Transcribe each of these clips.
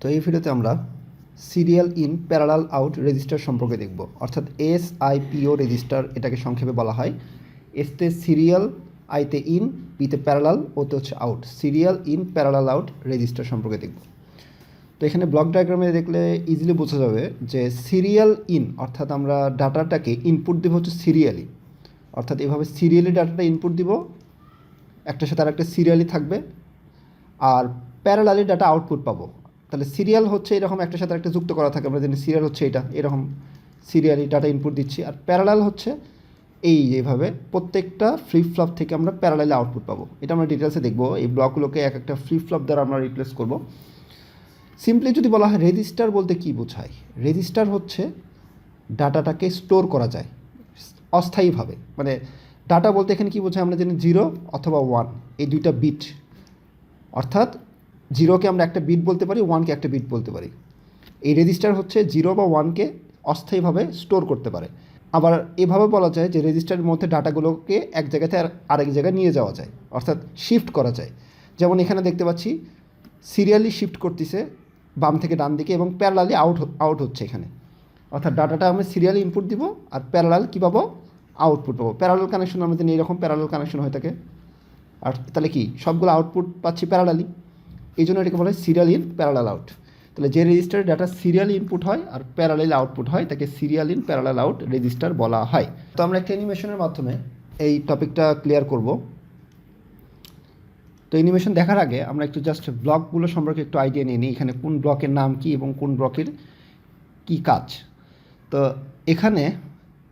তো এই ভিডিওতে আমরা serial in parallel out register সম্পর্কে দেখব, অর্থাৎ SIPO রেজিস্টার এটাকে সংক্ষেপে বলা হয়। এসতে সিরিয়াল, আইতে ইন, পিতে প্যারালাল, ওতে হচ্ছে out. Serial in parallel out register সম্পর্কে দেখব। তো এখানে ব্লক ডায়াগ্রামে দেখলে ইজিলি বোঝা যাবে যে সিরিয়াল ইন অর্থাৎ আমরা ডাটাটাকে ইনপুট দেবো হচ্ছে সিরিয়ালি, অর্থাৎ এভাবে সিরিয়ালি ডাটাটা ইনপুট দিব, একটার সাথে আরেকটা সিরিয়ালি থাকবে, আর প্যারালালি ডাটা আউটপুট পাবো। তাহলে সিরিয়াল হচ্ছে এরকম একটার সাথে একটা যুক্ত করা থাকে, আমরা জানি সিরিয়াল হচ্ছে এটা, এরকম সিরিয়ালি ডাটা ইনপুট দিচ্ছি। আর প্যারালাল হচ্ছে এইভাবে প্রত্যেকটা ফ্লিপ ফ্লপ থেকে আমরা প্যারালালি আউটপুট পাবো। এটা আমরা ডিটেলসে দেখবো, এই ব্লকগুলোকে এক একটা ফ্লিপ ফ্লপ দ্বারা আমরা রিপ্লেস করব। সিম্পলি যদি বলা হয় রেজিস্টার বলতে কী বোঝায়, রেজিস্টার হচ্ছে ডাটাটাকে স্টোর করা যায় অস্থায়ীভাবে। মানে ডাটা বলতে এখানে কী বোঝায়, আমরা জানি 0 অথবা 1, এই দুইটা বিট, অর্থাৎ 0কে আমরা একটা বিট বলতে পারি, 1কে একটা বিট বলতে পারি। এই রেজিস্টার হচ্ছে 0 বা 1কে অস্থায়ীভাবে স্টোর করতে পারে। আবার এভাবে বলা যায় যে রেজিস্টারের মধ্যে ডাটাগুলোকে এক জায়গাতে আরেক জায়গায় নিয়ে যাওয়া যায়, অর্থাৎ শিফট করা যায়। যেমন এখানে দেখতে পাচ্ছি সিরিয়ালি শিফট করতেছে বাম থেকে ডান দিকে এবং প্যারালালি আউট হচ্ছে এখানে, অর্থাৎ ডাটাটা আমি সিরিয়ালি ইনপুট দিব আর প্যারালাল কী পাবো, আউটপুট পাবো। প্যারালাল কানেকশন আমরা জানি এরকম প্যারালাল কানেকশন হয়ে থাকে, আর তাহলে কি সবগুলো আউটপুট পাচ্ছি প্যারালালি, এই জন্য এটাকে বলা হয় সিরিয়াল ইন প্যারালাল আউট। তাহলে যে রেজিস্টারে ডাটা সিরিয়ালি ইনপুট হয় আর প্যারালাল আউটপুট হয় তাকে serial in parallel out register বলা হয়। তো আমরা একটা অ্যানিমেশনের মাধ্যমে এই টপিকটা ক্লিয়ার করব। তো অ্যানিমেশন দেখার আগে আমরা একটু জাস্ট ব্লকগুলো সম্পর্কে একটু আইডিয়া নিয়ে নিই, এখানে কোন ব্লকের নাম কী এবং কোন ব্লকের কী কাজ। তো এখানে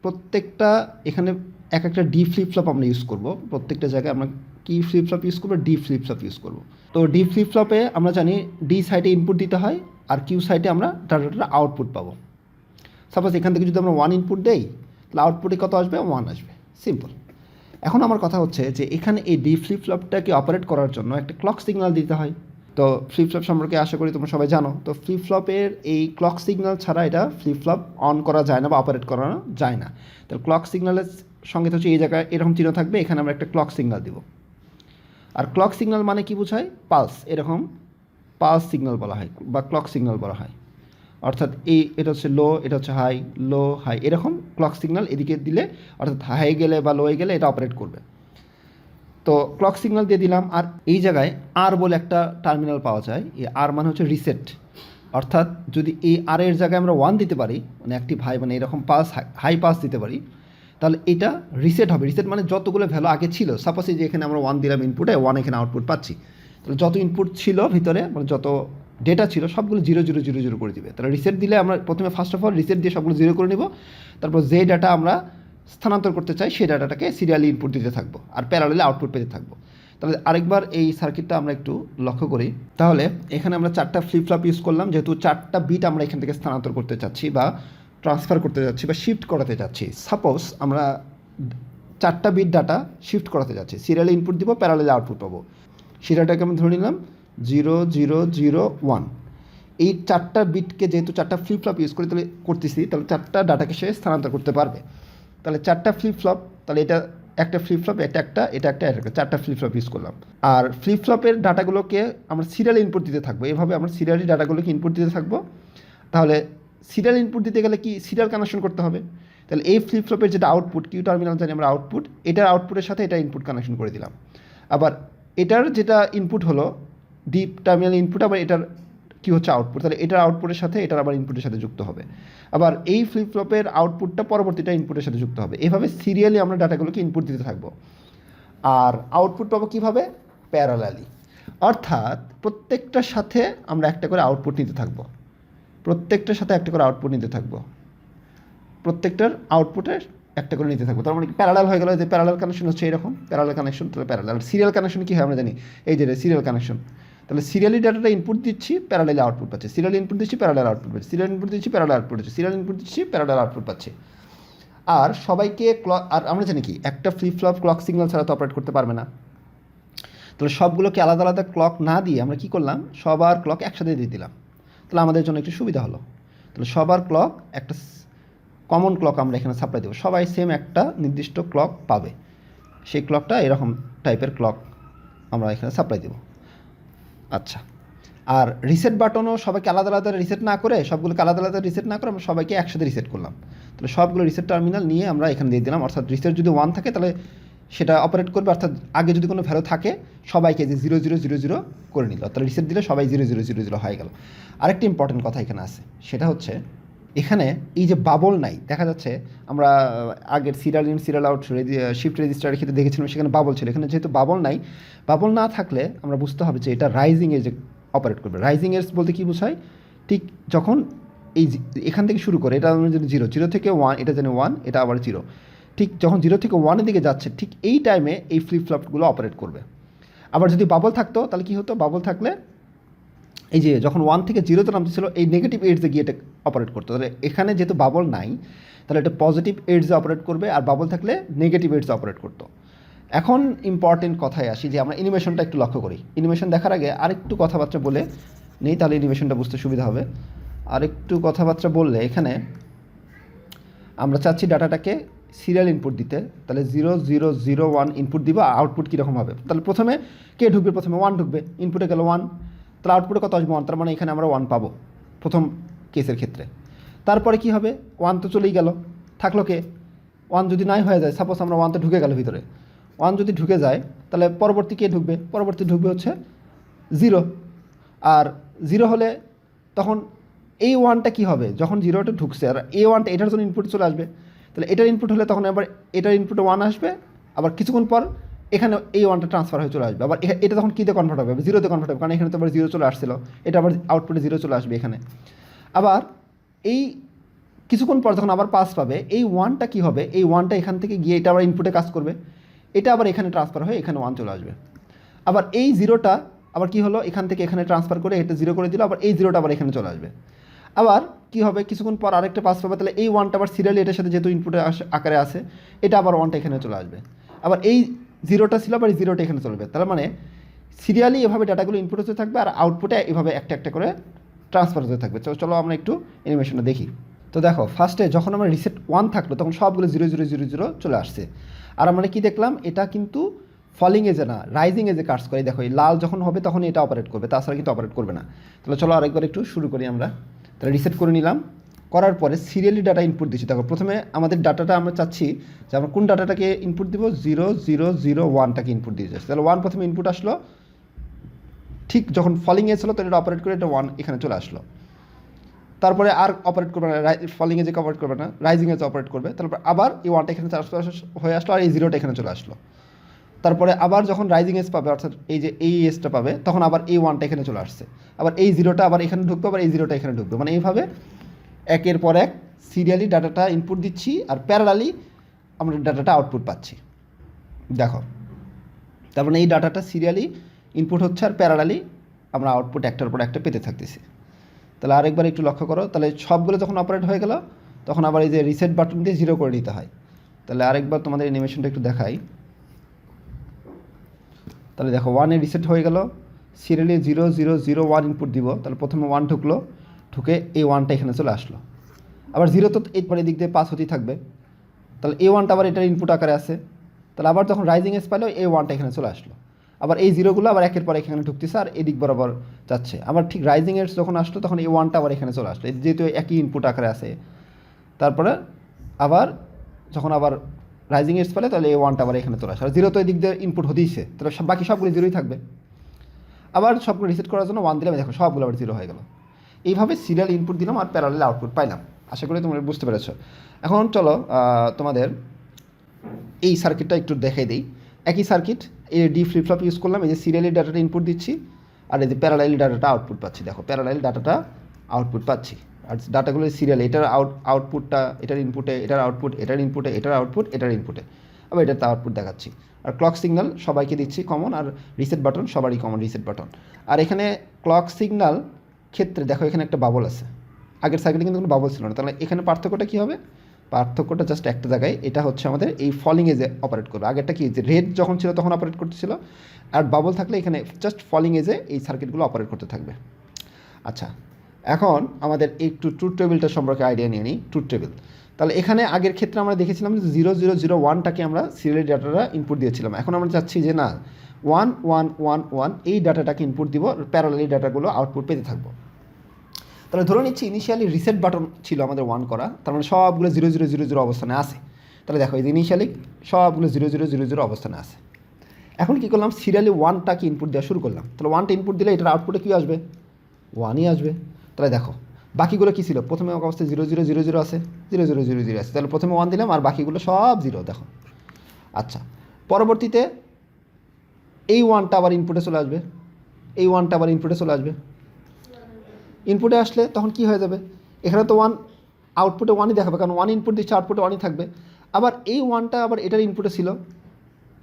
প্রত্যেকটা এখানে এক একটা ডি ফ্লিপ ফ্লপ আমরা ইউজ করব, প্রত্যেকটা জায়গায় আমরা কি ফ্লিপ ফ্লপ ইউজ করবো, ডি ফ্লিপ ফ্লপ ইউজ করব। তো ডি ফ্লিপ ফ্লপে আমরা জানি ডি সাইডে ইনপুট দিতে হয় আর কিউ সাইডে আমরা ডাটাটা আউটপুট পাবো। সাপোজ এখান থেকে যদি আমরা 1 ইনপুট দেই তাহলে আউটপুটে কত আসবে, 1 আসবে, সিম্পল। এখন আমার কথা হচ্ছে যে এখানে এই ডি ফ্লিপ ফ্লপটাকে অপারেট করার জন্য একটা ক্লক সিগন্যাল দিতে হয়। তো ফ্লিপ ফ্লপ সম্পর্কে আশা করি তোমরা সবাই জানো। তো ফ্লিপ ফ্লপের এই ক্লক সিগন্যাল ছাড়া এটা ফ্লিপ ফ্লপ অন করা যায় না বা অপারেট করানো যায় না। তাহলে ক্লক সিগন্যালের সঙ্গে হচ্ছে এই জায়গায় এরকম চিহ্ন থাকবে, এখানে আমরা একটা ক্লক সিগন্যাল দিব। আর ক্লক সিগন্যাল মানে কি বোঝায়, পালস, এরকম পালস সিগন্যাল বলা হয় বা ক্লক সিগন্যাল বলা হয়। অর্থাৎ এটা হচ্ছে লো, এটা হচ্ছে হাই, লো হাই, এরকম ক্লক সিগন্যাল এদিকে দিলে, অর্থাৎ হাই গেলে বা লোয়ে গেলে এটা অপারেট করবে। তো ক্লক সিগন্যাল দিয়ে দিলাম। আর এই জায়গায় আর বলে একটা টার্মিনাল পাওয়া যায়, এই আর মানে হচ্ছে রিসেট। অর্থাৎ যদি এই আর এর জায়গায় আমরা 1 দিতে পারি, মানে অ্যাক্টিভ হাই মানে এরকম পাস হাই পাস দিতে পারি, তাহলে এটা রিসেট হবে। রিসেট মানে যতগুলো ভ্যালু আগে ছিল, সাপোজ এই যে এখানে আমরা 1 দিলাম ইনপুটে, 1 এখানে আউটপুট পাচ্ছি, তাহলে যত ইনপুট ছিল ভিতরে মানে যত ডেটা ছিল সবগুলো 0 0 0 0 করে দিবে। তাহলে রিসেট দিলে আমরা প্রথমে ফার্স্ট অফ অল রিসেট দিয়ে সবগুলো 0 করে নিব, তারপর যে ডাটা আমরা স্থানান্তর করতে চাই সেই ডাটাটাকে সিরিয়ালি ইনপুট দিতে থাকবো আর প্যারালালি আউটপুট পেতে থাকবো। তাহলে আরেকবার এই সার্কিটটা আমরা একটু লক্ষ্য করি। তাহলে এখানে আমরা 4টা ফ্লিপ ফ্লপ ইউজ করলাম, যেহেতু 4টা বিট আমরা এখান থেকে স্থানান্তর করতে চাচ্ছি বা ট্রান্সফার করতে যাচ্ছি বা শিফট করাতে যাচ্ছি। সাপোজ আমরা 4টা বিট ডাটা শিফট করাতে যাচ্ছি, সিরিয়ালি ইনপুট দিব, প্যারালালি আউটপুট পাবো। সেই ডাটাকে আমি ধরে নিলাম 0 0 0 1। এই 4টা বিটকে যেহেতু 4টা ফ্লিপ ফ্লপ ইউজ করে তাহলে করতেছি, তাহলে 4টা ডাটাকে সে স্থানান্তর করতে পারবে। তাহলে 4টা ফ্লিপ ফ্লপ, তাহলে এটা একটা ফ্লিপ ফ্লপ, এটা একটা 4টা ফ্লিপ ফ্লপ ইউজ করলাম। আর ফ্লিপ ফ্লপের ডাটাগুলোকে আমরা সিরিয়াল ইনপুট দিতে থাকবো, এভাবে আমরা সিরিয়ালি ডাটাগুলোকে ইনপুট দিতে থাকবো। তাহলে সিরিয়াল ইনপুট দিতে গেলে কি সিরিয়াল কানেকশন করতে হবে। তাহলে এই ফ্লিপ ফ্লপের যেটা আউটপুট, কিউ টার্মিনাল জানি আমরা আউটপুট, এটার আউটপুটের সাথে এটা ইনপুট কানেকশন করে দিলাম। আবার এটার যেটা ইনপুট হলো ডি টার্মিনাল ইনপুট, আবার এটার কি হচ্ছে আউটপুট, তাহলে এটার আউটপুটের সাথে এটার আবার ইনপুটের সাথে যুক্ত হবে। আবার এই ফ্লিপ ফ্লপের আউটপুটটা পরবর্তীটা ইনপুটের সাথে যুক্ত হবে। এভাবে সিরিয়ালি আমরা ডাটাগুলোকে ইনপুট দিতে থাকবো। আর আউটপুট পাবো কীভাবে, প্যারালালি, অর্থাৎ প্রত্যেকটার সাথে আমরা একটা করে আউটপুট নিতে থাকবো, প্রত্যেকটার সাথে একটা করে আউটপুট নিতে থাকবো, প্রত্যেকটার আউটপুটের একটা করে নিতে থাকবো। তার মানে প্যারালাল হয়ে গেল, যে প্যারালাল কানেকশন হচ্ছে এরকম প্যারালাল কানেকশন। তাহলে প্যারালাল সিরিয়াল কানেকশন কী হয় আমরা জানি, এই যে সিরিয়াল কানেকশন। তাহলে সিরিয়ালি ডাটাটা ইনপুট দিচ্ছি, প্যারালালি আউটপুট পাচ্ছে, সিরিয়াল ইনপুট দিচ্ছি, প্যারালাল আউটপুট পাচ্ছে, সিরিয়াল ইনপুট দিচ্ছি, প্যারালাল আউটপুট পাচ্ছে, সিরিয়াল ইনপুট দিচ্ছি, প্যারালাল আউটপুট পাচ্ছে। আর সবাইকে আর আমরা জানি কি একটা ফ্লিপ ফ্লপ ক্লক সিগন্যাল ছাড়া তো অপারেট করতে পারবে না। তাহলে সবগুলোকে আলাদা আলাদা ক্লক না দিয়ে আমরা কী করলাম, সবার ক্লক একসাথে দিয়ে দিলাম, তাহলে আমাদের জন্য একটু সুবিধা হলো। তাহলে সবার ক্লক একটা কমন ক্লক আমরা এখানে সাপ্লাই দেবো, সবাই সেম একটা নির্দিষ্ট ক্লক পাবে, সেই ক্লকটা এরকম টাইপের ক্লক আমরা এখানে সাপ্লাই দেবো। আচ্ছা, আর রিসেট বাটনও সবাইকে আলাদা আলাদা রিসেট না করে, সবগুলোকে আলাদা আলাদা রিসেট না করে আমরা সবাইকে একসাথে রিসেট করলাম। তাহলে সবগুলো রিসেট টার্মিনাল নিয়ে আমরা এখানে দিয়ে দিলাম, অর্থাৎ রিসেট যদি 1 থাকে তাহলে সেটা অপারেট করবে, অর্থাৎ আগে যদি কোনো ভ্যালু থাকে সবাইকে যে 0000 করে নিল, তাহলে রিসেট দিলে সবাই 0000 হয়ে গেল। আরেকটি ইম্পর্টেন্ট কথা এখানে আছে, সেটা হচ্ছে এখানে এই যে বাবল নাই, দেখা যাচ্ছে আমরা আগের serial in serial out shift রেজিস্টারের ক্ষেত্রে দেখেছিলাম সেখানে বাবল ছিল, এখানে যেহেতু বাবল নাই, বাবল না থাকলে আমরা বুঝতে হবে যে এটা রাইজিং এজে অপারেট করবে। রাইজিং এজ বলতে কী বোঝায়, ঠিক যখন এই এখান থেকে শুরু করে এটা আমরা যদি 0 থেকে 1, এটা জানি 1, এটা আবার 0, ঠিক যখন 0 থেকে 1-এর দিকে যাচ্ছে ঠিক এই টাইমে এই ফ্লিপ ফ্লপগুলো অপারেট করবে। আবার যদি বাবল থাকতো তাহলে কী হতো, বাবল থাকলে এই যে যখন 1 থেকে 0-তে নামতেছিল এই নেগেটিভ এডসে গিয়ে এটা অপারেট করতো। তাহলে এখানে যেহেতু বাবল নাই তাহলে এটা পজিটিভ এডসে অপারেট করবে, আর বাবল থাকলে নেগেটিভ এডসে অপারেট করতো। এখন ইম্পর্টেন্ট কথায় আসি যে আমরা অ্যানিমেশনটা একটু লক্ষ্য করি। অ্যানিমেশন দেখার আগে আরেকটু কথাবার্তা বলে নেই, তাহলে অ্যানিমেশনটা বুঝতে সুবিধা হবে। আরেকটু কথাবার্তা বললে এখানে আমরা চাচ্ছি ডাটাটাকে সিরিয়াল ইনপুট দিতে, তাহলে 0001 ইনপুট দিব, আউটপুট কীরকম হবে, তাহলে প্রথমে কে ঢুকবে, প্রথমে 1 ঢুকবে, ইনপুটে গেল 1, তাহলে আউটপুটে কত আসবে 1, তার মানে এখানে আমরা 1 পাবো প্রথম কেসের ক্ষেত্রে। তারপরে কি হবে, 1 তো চলেই গেল, থাকলো কে, 1 যদি নাই হয়ে যায়, সাপোজ আমরা 1 তো ঢুকে গেল ভিতরে, 1 যদি ঢুকে যায় তাহলে পরবর্তী কে ঢুকবে, পরবর্তী ঢুকবে হচ্ছে 0, আর 0 হলে তখন এই 1টা কী হবে, যখন 0টা ঢুকছে আর এই 1টা এটার জন্য ইনপুট চলে আসবে, তাহলে এটার ইনপুট হলে তখন আবার এটার ইনপুটে 1 আসবে, আবার কিছুক্ষণ পর এখানে এই 1টা ট্রান্সফার হয়ে চলে আসবে, আবার এটা তখন কীতে কনভার্ট হবে, 0-তে কনভার্ট হবে, কারণ এখানে তো আবার 0 চলে আসছিল, এটা আবার আউটপুটে 0 চলে আসবে এখানে। আবার এই কিছুক্ষণ পর যখন আবার পাস পাবে এই 1টা কী হবে, এই 1টা এখান থেকে গিয়ে এটা আবার ইনপুটে কাজ করবে, এটা আবার এখানে ট্রান্সফার হয়ে এখানে 1 চলে আসবে। আবার এই 0টা আবার কি হলো, এখান থেকে এখানে ট্রান্সফার করে এটা 0 করে দিল, আবার এই 0টা আবার এখানে চলে আসবে। আবার কি হবে, কিছুক্ষণ পর আরেকটা পাস পাবে, তাহলে এই 1টা আবার সিরিয়ালি এটার সাথে যেহেতু ইনপুটে আকারে আসে, এটা আবার 1টা এখানে চলে আসবে। আবার এই 0টা ছিল, আবার এই 0টা এখানে চলবে, তার মানে সিরিয়ালি এভাবে ডাটাগুলো ইনপুট হতে থাকবে আর আউটপুটে এভাবে একটা একটা করে ট্রান্সফার হতে থাকবে। চলো আমরা একটু অ্যানিমেশনটা দেখি। তো দেখো ফার্স্টে যখন আমার রিসেট 1 থাকলো তখন সবগুলো 0000 চলে আসছে, আর আমরা কি দেখলাম, এটা কিন্তু ফলিং এজে না রাইজিং এজে কাজ করে। দেখো এই লাল যখন হবে তখন এটা অপারেট করবে, তাছাড়া কিন্তু অপারেট করবে না। তাহলে চলো আরেকবার একটু শুরু করি আমরা। তাহলে রিসেট করে নিলাম, করার পরে সিরিয়ালি ডাটা ইনপুট দিচ্ছি। দেখো প্রথমে আমাদের ডাটাটা আমরা চাচ্ছি যে আমরা কোন ডাটাটাকে ইনপুট দিব, 0001টাকে ইনপুট দিয়ে যাচ্ছি। তাহলে 1 প্রথমে ইনপুট আসলো, ঠিক যখন ফলিং এজ হলো তো এটা অপারেট করে এটা 1 এখানে চলে আসলো। তারপরে আর অপারেট করবে না, ফলিং এজে অপারেট করবে না, রাইজিং এজে অপারেট করবে। তারপর আবার এই 1টা এখানে ট্রান্সফার হয়ে আসলো, আর এই 0টা এখানে চলে আসলো। তারপরে আবার যখন রাইজিং এজ পাবে, অর্থাৎ এই যে এই এজটা পাবে, তখন আবার এই 1টা এখানে চলে আসছে, আবার এই 0টা আবার এখানে ঢুকবে, আবার এই 0টা এখানে ঢুকবে। মানে এইভাবে একের পর এক সিরিয়ালি ডাটাটা ইনপুট দিচ্ছি আর প্যারালালি আমরা ডাটাটা আউটপুট পাচ্ছি। দেখো তার মানে এই ডাটাটা সিরিয়ালি ইনপুট হচ্ছে আর প্যারালালি আমরা আউটপুট একটার পর একটা পেতে থাকতেছি। তাহলে আরেকবার একটু লক্ষ্য করো, তাহলে সবগুলো যখন অপারেট হয়ে গেল তখন আবার এই যে রিসেট বাটন দিয়ে 0 করে নিতে হয়। তাহলে আরেকবার তোমাদের অ্যানিমেশনটা একটু দেখাই। তাহলে দেখো 1-এ রিসেট হয়ে গেল, সিরিয়ালি 0001 ইনপুট দিব, তাহলে প্রথমে 1 ঢুকলো, ঢুকে এই 1টা এখানে চলে আসলো। আবার 0 তো এরপরে দিক দিয়ে পাস হতেই থাকবে, তাহলে এই 1টা আবার এটার ইনপুট আকারে আছে। তাহলে আবার যখন রাইজিং এজ পাইলো এই 1টা এখানে চলে আসলো, আবার এই 0গুলো আবার একের পর এখানে ঢুকতেছে আর এদিক বরাবর যাচ্ছে। আবার ঠিক রাইজিং এজ যখন আসলো তখন এই 1টা আবার এখানে চলে আসলো, যেহেতু একই ইনপুট আকারে আছে। তারপরে আবার যখন আবার রাইজিং এজ পেলে তাহলে এই 1টা আবার এখানে চলে আসে, আর 0 তো এদিক দিয়ে ইনপুট হতেইছে, তাহলে বাকি সবগুলো 0ই থাকবে। আবার সবগুলো রিসেট করার জন্য 1 দিলাম, দেখো সবগুলো আবার 0 হয়ে গেল। এইভাবে সিরিয়াল ইনপুট দিলাম আর প্যারালাল আউটপুট পাইলাম। আশা করি তোমরা বুঝতে পেরেছো। এখন চলো তোমাদের এই সার্কিটটা একটু দেখাই দিই। একই সার্কিট, এই ডি ফ্লিপ ফ্লপ ইউজ করলাম, এই যে সিরিয়ালি ডাটাটা ইনপুট দিচ্ছি আর এই যে প্যারালালি ডাটাটা আউটপুট পাচ্ছি। দেখো প্যারালালি ডাটাটা আউটপুট পাচ্ছি, আর ডাটাগুলো সিরিয়াল, এটার আউটপুটটা এটার ইনপুটে, এটার আউটপুট এটার ইনপুটে, এটার আউটপুট এটার ইনপুটে, আবার এটার আউটপুট দেখাচ্ছি। আর ক্লক সিগন্যাল সবাইকে দিচ্ছি কমন, আর রিসেট বাটন সবারই কমন রিসেট বাটন। আর এখানে ক্লক সিগন্যাল ক্ষেত্রে দেখো এখানে একটা বাবল আছে, আগের সার্কিটে কিন্তু কোনো বাবল ছিল না। তাহলে এখানে পার্থক্যটা কী হবে, পার্থক্যটা জাস্ট একটা জায়গায়, এটা হচ্ছে আমাদের এই ফলিং এজে অপারেট করবে। আগেরটা কি যে রেড যখন ছিল তখন অপারেট করতেছিল, আর বাবল থাকলে এখানে জাস্ট ফলিং এজে এই সার্কিটগুলো অপারেট করতে থাকবে। আচ্ছা, এখন আমাদের একটু ট্রুথ টেবিলটা সম্পর্কে আইডিয়া নিয়ে নিই। ট্রুথ টেবিল, তাহলে এখানে আগের ক্ষেত্রে আমরা দেখেছিলাম যে 0001টাকে আমরা সিরিয়াল ডাটাটা ইনপুট দিয়েছিলাম। এখন আমরা চাচ্ছি যে না 1 এই ডাটাটাকে ইনপুট দিব, প্যারালালি ডাটাগুলো আউটপুট পেতে থাকবো। তাহলে ধরে নিচ্ছি ইনিশিয়ালি রিসেট বাটন ছিল আমাদের 1 করা, তার মানে সবগুলো 0000 অবস্থানে আছে। তাহলে দেখো এই যে ইনিশিয়ালি সবগুলো 0000 অবস্থানে আছে। এখন কী করলাম, সিরিয়ালি 1টাকে ইনপুট দেওয়া শুরু করলাম। তাহলে 1টা ইনপুট দিলে এটার আউটপুটে কী আসবে, 1ই আসবে। তাহলে দেখো বাকিগুলো কী ছিল, প্রথমে অবস্থায় 0000 আছে, 0000 আছে, তাহলে প্রথমে 1 দিলাম আর বাকিগুলো সব 0, দেখো। আচ্ছা, পরবর্তীতে এই 1টা আবার ইনপুটে চলে আসবে, এই 1টা আবার ইনপুটে চলে আসবে। ইনপুটে আসলে তখন কি হয়ে যাবে, এখানে তো 1 আউটপুটে 1ই দেখাবে, কারণ 1 ইনপুট দিচ্ছে, আউটপুটে 1ই থাকবে। আবার এই 1টা আবার এটার ইনপুটে ছিল,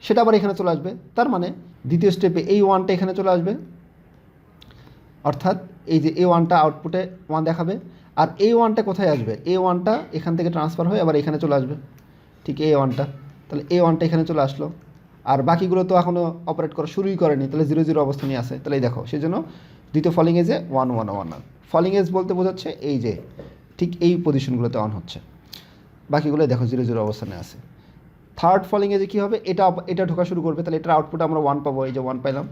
সেটা আবার এখানে চলে আসবে। তার মানে দ্বিতীয় স্টেপে এই 1টা এখানে চলে আসবে, অর্থাৎ এই যে এই 1টা আউটপুটে 1 দেখাবে। আর এই 1টা কোথায় আসবে, এই 1টা এখান থেকে ট্রান্সফার হয়ে আবার এখানে চলে আসবে, ঠিক এই 1টা। তাহলে এই 1টা এখানে চলে আসলো, আর বাকিগুলো তো এখনও অপারেট করা শুরুই করেনি, তাহলে 00 অবস্থানই আছে। তাহলে এই দেখো, সেই জন্য দ্বিতীয় ফলিং এজে 1 ফলিং এজ বলতে বোঝাচ্ছে এই যে ঠিক এই পজিশনগুলোতে অন হচ্ছে, বাকিগুলো দেখো 00 অবস্থানে আছে। থার্ড ফলিং এজে কী হবে, এটা ঢোকা শুরু করবে, তাহলে এটার আউটপুটে আমরা 1 পাবো, এই যে 1 পাইলাম।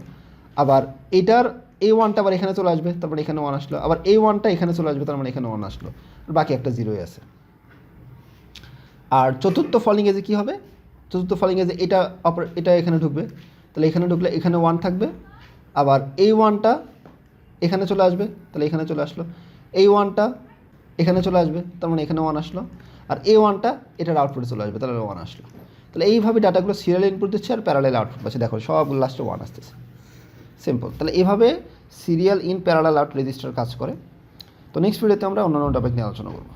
আবার এটার এই 1টা আবার এখানে চলে আসবে, তারপরে এখানে 1 আসলো, আবার এই 1টা এখানে চলে আসবে, তার মানে এখানে 1 আসলো, বাকি একটা 0ই আছে। আর চতুর্থ ফলিং এজে কী হবে, চতুর্থ ফলিং এজে এটা এখানে ঢুকবে, তাহলে এখানে ঢুকলে এখানে 1 থাকবে, আবার এই 1টা এখানে চলে আসবে, তাহলে এখানে চলে আসলো, এই 1টা এখানে চলে আসবে, তার মানে এখানে 1 আসলো, আর এই 1টা এটার আউটপুটে চলে আসবে, তাহলে 1 আসলো। তাহলে এইভাবে ডাটাগুলো সিরিয়াল ইনপুট দিচ্ছে আর প্যারালাল আউটপুট পাচ্ছে, দেখো সবগুলো লাস্টে 1 আসতেছে, সিম্পল। তাহলে এইভাবে serial in parallel out register কাজ করে। তো নেক্সট ভিডিওতে আমরা অন্যান্য টপিক নিয়ে আলোচনা করবো।